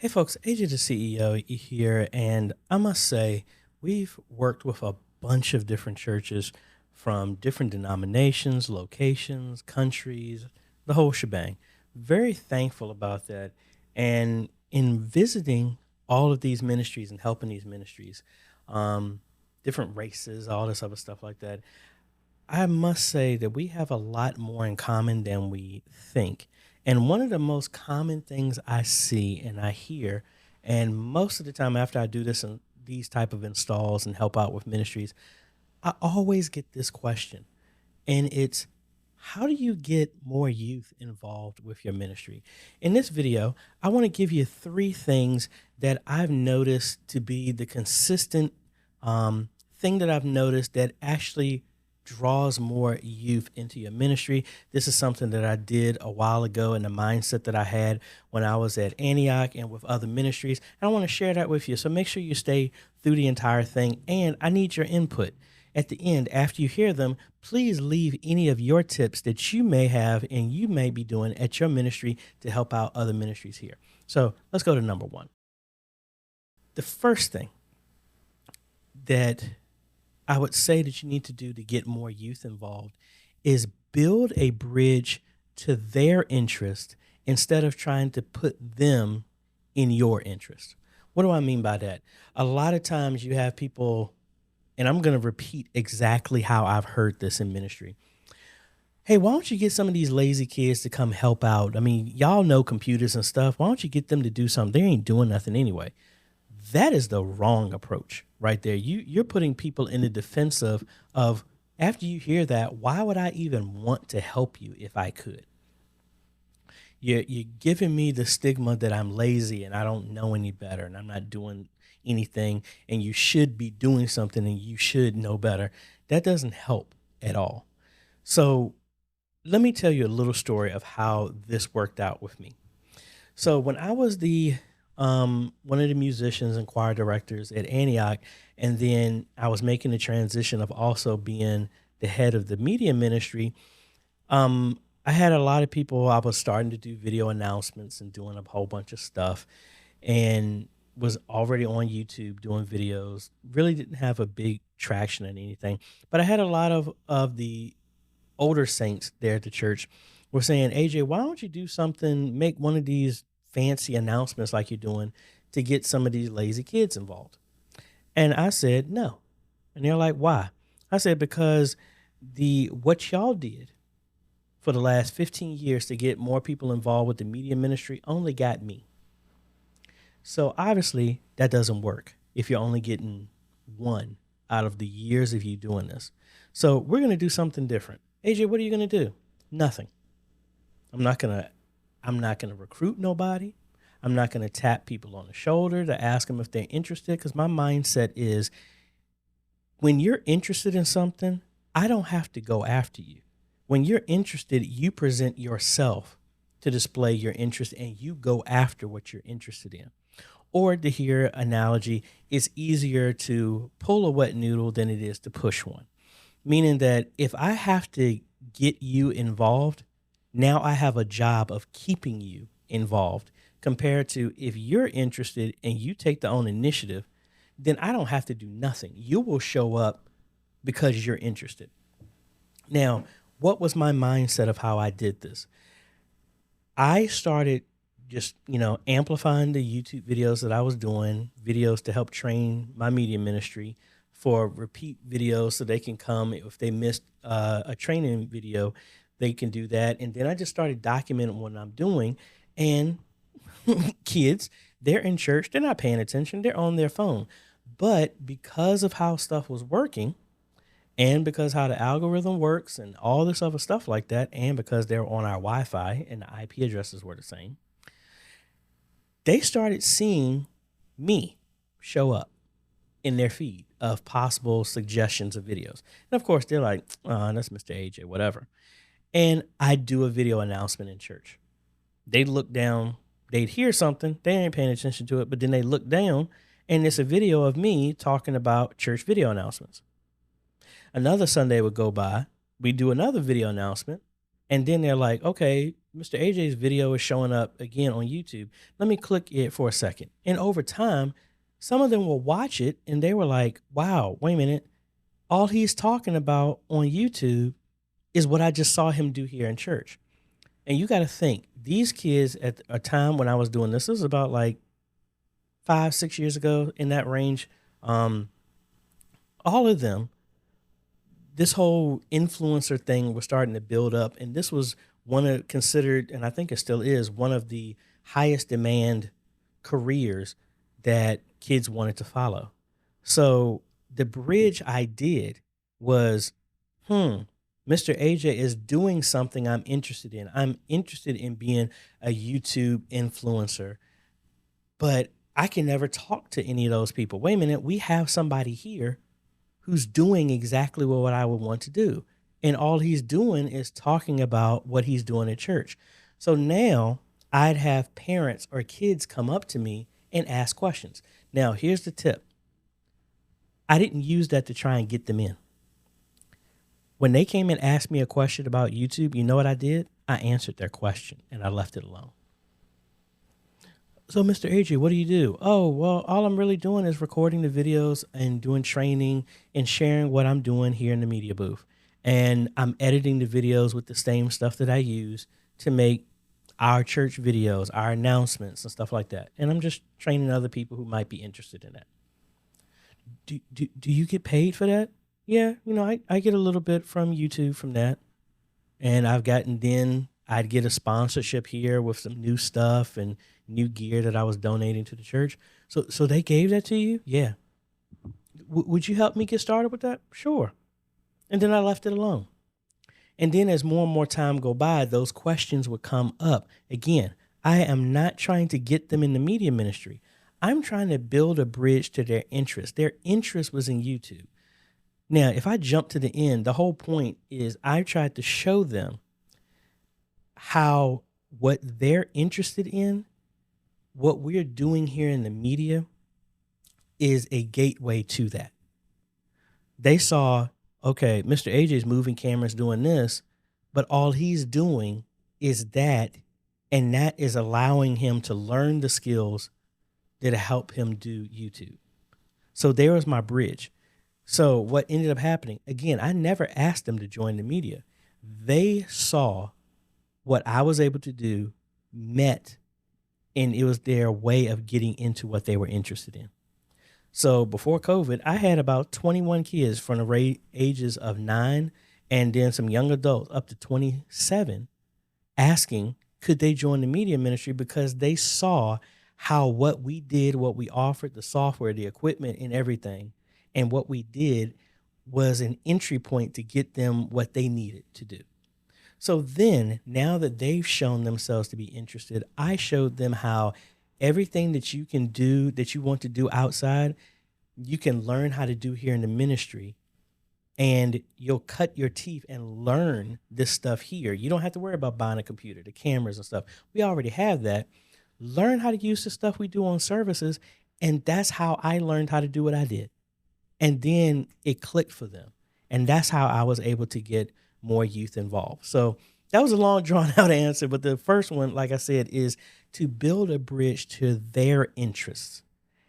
Hey folks, AJ the CEO here, and I must say, we've worked with a bunch of different churches from different denominations, locations, countries, the whole shebang. Very thankful about that. And in visiting all of these ministries and helping these ministries, um, different races, all this other stuff like that, I must say that we have a lot more in common than we think. And one of the most common things I see and I hear, and most of the time after I do this and these type of installs and help out with ministries, I always get this question. And it's, how do you get more youth involved with your ministry? In this video, I want to give you three things that I've noticed to be the consistent thing that I've noticed that actually draws more youth into your ministry. This is something that I did a while ago and the mindset that I had when I was at Antioch and with other ministries. And I want to share that with you. So make sure you stay through the entire thing. And I need your input. At the end, after you hear them, please leave any of your tips that you may have and you may be doing at your ministry to help out other ministries here. So let's go to number one. The first thing that I would say that you need to do to get more youth involved is build a bridge to their interest instead of trying to put them in your interest. What do I mean by that? A lot of times you have people, and I'm going to repeat exactly how I've heard this in ministry. Hey, why don't you get some of these lazy kids to come help out? I mean, y'all know computers and stuff. Why don't you get them to do something? They ain't doing nothing anyway. That is the wrong approach right there. You're putting people in the defensive of, after you hear that, why would I even want to help you if I could? You're giving me the stigma that I'm lazy and I don't know any better and I'm not doing anything and you should be doing something and you should know better. That doesn't help at all. So let me tell you a little story of how this worked out with me. So when I was the one of the musicians and choir directors at Antioch, and then I was making the transition of also being the head of the media ministry. I had a lot of people. I was starting to do video announcements and doing a whole bunch of stuff, and was already on YouTube doing videos. Really didn't have a big traction in anything, but I had a lot of the older saints there at the church were saying, AJ, why don't you do something, make one of these fancy announcements like you're doing to get some of these lazy kids involved? And I said, no. And they're like, why? I said, because what y'all did for the last 15 years to get more people involved with the media ministry only got me. So obviously that doesn't work if you're only getting one out of the years of you doing this. So we're going to do something different. AJ, what are you going to do? Nothing. I'm not going to recruit nobody. I'm not going to tap people on the shoulder to ask them if they're interested, because my mindset is, when you're interested in something, I don't have to go after you. When you're interested, you present yourself to display your interest and you go after what you're interested in. Or to hear analogy, it's easier to pull a wet noodle than it is to push one. Meaning that if I have to get you involved, now I have a job of keeping you involved, compared to if you're interested and you take the own initiative, then I don't have to do nothing. You will show up because you're interested. Now, what was my mindset of how I did this? I started just, amplifying the YouTube videos that I was doing, videos to help train my media ministry for repeat videos so they can come if they missed a training video, they can do that. And then I just started documenting what I'm doing. And kids, they're in church, they're not paying attention, they're on their phone. But because of how stuff was working, and because how the algorithm works and all this other stuff like that, and because they're on our Wi-Fi and the IP addresses were the same, they started seeing me show up in their feed of possible suggestions of videos. And of course, they're like, oh, that's Mr. AJ, whatever. And I do a video announcement in church. They'd look down, they'd hear something, they ain't paying attention to it, but then they look down and it's a video of me talking about church video announcements. Another Sunday would go by, we do another video announcement, And then they're like, okay, Mr. AJ's video is showing up again on YouTube. Let me click it for a second. And over time, some of them will watch it and they were like, wow, wait a minute. All he's talking about on YouTube is what I just saw him do here in church. And you got to think, these kids at a time when I was doing this was about like 5, 6 years ago, in that range. Um, all of them, this whole influencer thing was starting to build up, and this was one of considered, and I think it still is, one of the highest demand careers that kids wanted to follow. So the bridge I did was, Mr. AJ is doing something I'm interested in. I'm interested in being a YouTube influencer, but I can never talk to any of those people. Wait a minute, we have somebody here who's doing exactly what I would want to do. And all he's doing is talking about what he's doing at church. So now I'd have parents or kids come up to me and ask questions. Now, here's the tip. I didn't use that to try and get them in. When they came and asked me a question about YouTube, you know what I did? I answered their question and I left it alone. So, Mr. AJ, what do you do? Oh, well, all I'm really doing is recording the videos and doing training and sharing what I'm doing here in the media booth. And I'm editing the videos with the same stuff that I use to make our church videos, our announcements and stuff like that. And I'm just training other people who might be interested in that. Do you get paid for that? Yeah, I get a little bit from YouTube from that. And I'd get a sponsorship here with some new stuff and new gear that I was donating to the church. So they gave that to you? Yeah. Would you help me get started with that? Sure. And then I left it alone. And then as more and more time go by, those questions would come up. Again, I am not trying to get them in the media ministry. I'm trying to build a bridge to their interest. Their interest was in YouTube. Now, if I jump to the end, the whole point is I tried to show them how what they're interested in, what we're doing here in the media, is a gateway to that. They saw, okay, Mr. AJ's moving cameras doing this, but all he's doing is that, and that is allowing him to learn the skills that help him do YouTube. So there was my bridge. So what ended up happening, again, I never asked them to join the media. They saw what I was able to do, met, and it was their way of getting into what they were interested in. So before COVID, I had about 21 kids from the ages of 9 and then some young adults up to 27 asking, could they join the media ministry, because they saw how what we did, what we offered, the software, the equipment and everything, and what we did was an entry point to get them what they needed to do. So then, now that they've shown themselves to be interested, I showed them how everything that you can do, that you want to do outside, you can learn how to do here in the ministry, and you'll cut your teeth and learn this stuff here. You don't have to worry about buying a computer, the cameras and stuff. We already have that. Learn how to use the stuff we do on services, and that's how I learned how to do what I did. And then it clicked for them. And that's how I was able to get more youth involved. So that was a long drawn out answer. But the first one, like I said, is to build a bridge to their interests,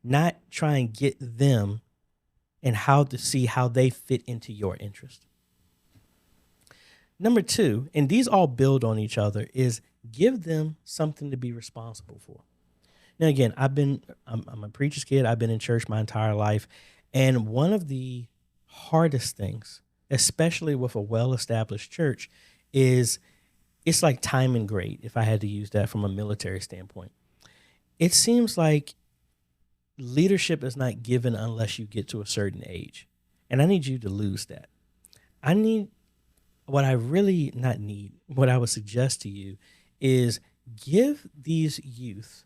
not try and get them and how to see how they fit into your interest. Number 2, and these all build on each other, is give them something to be responsible for. Now, again, I'm a preacher's kid. I've been in church my entire life. And one of the hardest things, especially with a well-established church, is it's like time and grade, if I had to use that from a military standpoint. It seems like leadership is not given unless you get to a certain age. And I need you to lose that. What I would suggest to you is give these youth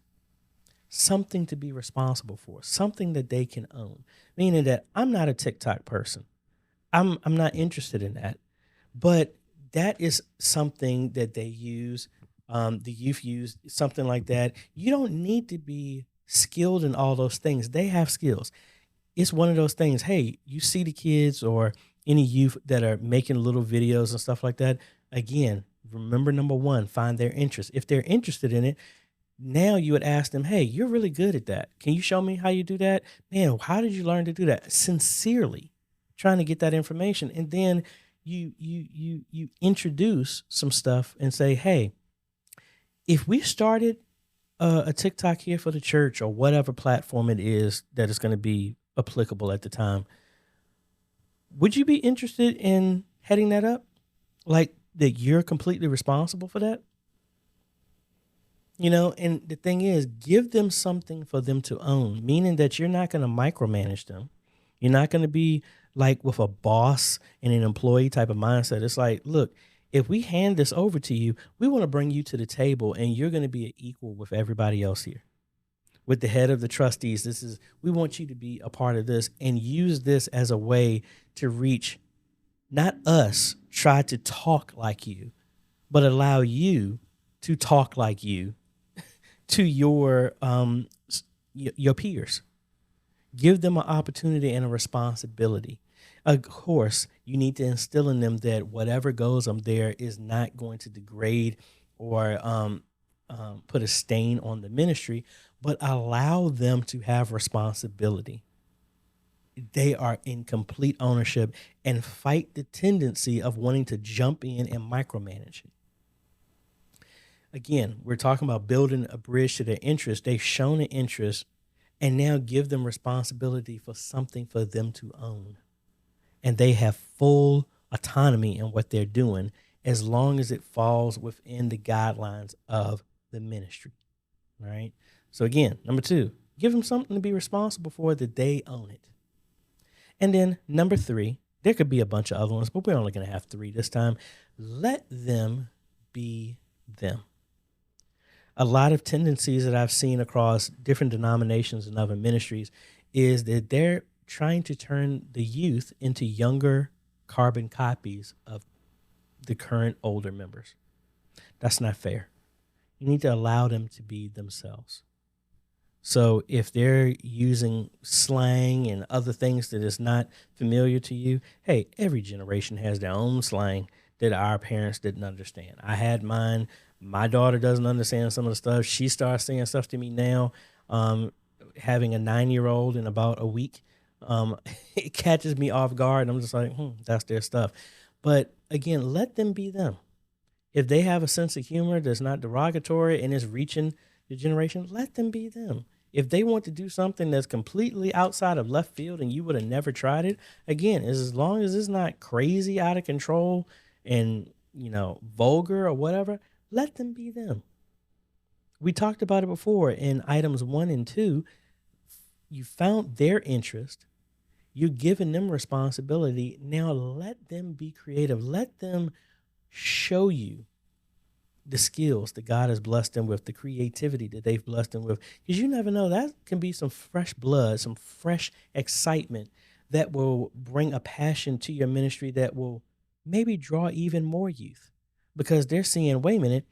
something to be responsible for, something that they can own. Meaning that I'm not a TikTok person. I'm not interested in that. But that is something that they use, the youth use, something like that. You don't need to be skilled in all those things. They have skills. It's one of those things, hey, you see the kids or any youth that are making little videos and stuff like that, again, remember, number one, find their interest. If they're interested in it, now you would ask them, hey, you're really good at that. Can you show me how you do that? Man, how did you learn to do that? Sincerely trying to get that information. And then you introduce some stuff and say, hey, if we started a TikTok here for the church or whatever platform it is that is going to be applicable at the time, would you be interested in heading that up? Like that you're completely responsible for that? And the thing is, give them something for them to own, meaning that you're not going to micromanage them. You're not going to be like with a boss and an employee type of mindset. It's like, look, if we hand this over to you, we want to bring you to the table and you're going to be an equal with everybody else here. With the head of the trustees, we want you to be a part of this and use this as a way to reach, not us try to talk like you, but allow you to talk like you to your peers. Give them an opportunity and a responsibility. Of course, you need to instill in them that whatever goes on there is not going to degrade or put a stain on the ministry, but allow them to have responsibility. They are in complete ownership and fight the tendency of wanting to jump in and micromanage it. Again, we're talking about building a bridge to their interest. They've shown an interest, and now give them responsibility for something for them to own. And they have full autonomy in what they're doing as long as it falls within the guidelines of the ministry, right? So again, number 2, give them something to be responsible for that they own it. And then number 3, there could be a bunch of other ones, but we're only going to have 3 this time. Let them be them. A lot of tendencies that I've seen across different denominations and other ministries is that they're trying to turn the youth into younger carbon copies of the current older members. That's not fair. You need to allow them to be themselves. So if they're using slang and other things that is not familiar to you, hey, every generation has their own slang that our parents didn't understand. I had mine. My daughter doesn't understand some of the stuff. She starts saying stuff to me now. Having a 9-year-old in about a week, it catches me off guard. And I'm just like, that's their stuff. But again, let them be them. If they have a sense of humor that's not derogatory and is reaching the generation, let them be them. If they want to do something that's completely outside of left field and you would have never tried it, again, as long as it's not crazy out of control and, vulgar or whatever, let them be them. We talked about it before in items 1 and 2. You found their interest. You're giving them responsibility. Now let them be creative. Let them show you the skills that God has blessed them with, the creativity that they've blessed them with. Because you never know, that can be some fresh blood, some fresh excitement that will bring a passion to your ministry that will maybe draw even more youth. Because they're seeing, wait a minute,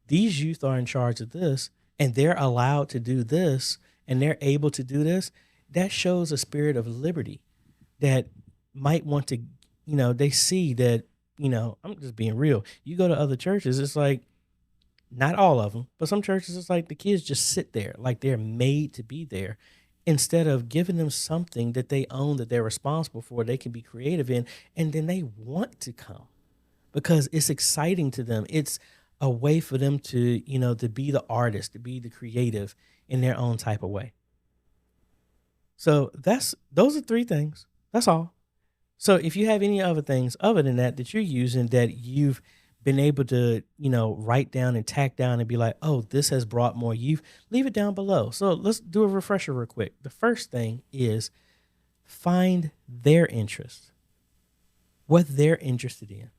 these youth are in charge of this, and they're allowed to do this, and they're able to do this. That shows a spirit of liberty that might want to, they see that, I'm just being real. You go to other churches, it's like, not all of them, but some churches, it's like the kids just sit there, like they're made to be there, instead of giving them something that they own, that they're responsible for, they can be creative in, and then they want to come. Because it's exciting to them. It's a way for them to, to be the artist, to be the creative in their own type of way. So those are 3 things. That's all. So if you have any other things other than that you're using that you've been able to, write down and tack down and be like, oh, this has brought more youth, leave it down below. So let's do a refresher real quick. The first thing is find their interest, what they're interested in.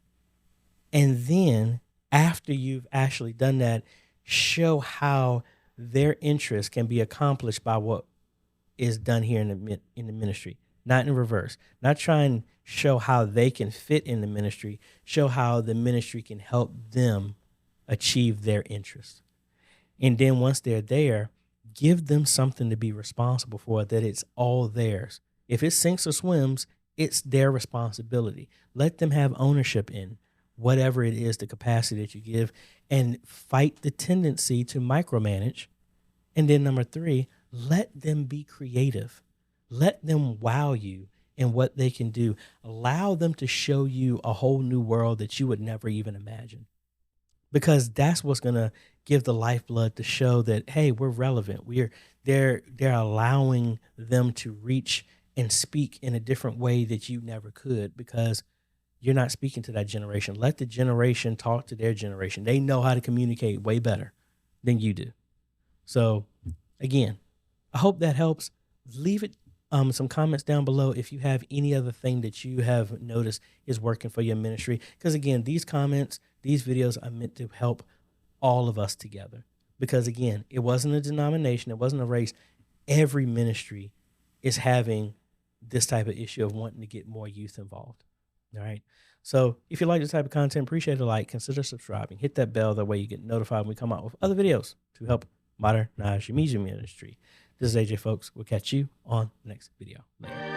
And then after you've actually done that, show how their interest can be accomplished by what is done here in the ministry, not in reverse. Not try and show how they can fit in the ministry, show how the ministry can help them achieve their interest. And then once they're there, give them something to be responsible for, that it's all theirs. If it sinks or swims, it's their responsibility. Let them have ownership in whatever it is, the capacity that you give, and fight the tendency to micromanage. And then number three, let them be creative. Let them wow you in what they can do. Allow them to show you a whole new world that you would never even imagine. Because that's what's going to give the lifeblood to show that, hey, we're relevant. They're allowing them to reach and speak in a different way that you never could, because you're not speaking to that generation. Let the generation talk to their generation. They know how to communicate way better than you do. So again, I hope that helps. Leave it some comments down below if you have any other thing that you have noticed is working for your ministry. Because again, these comments, these videos are meant to help all of us together. Because again, it wasn't a denomination, it wasn't a race. Every ministry is having this type of issue of wanting to get more youth involved. All right. So if you like this type of content, appreciate a like, consider subscribing, hit that bell. That way you get notified when we come out with other videos to help modernize your music ministry. This is AJ, folks. We'll catch you on the next video. Later.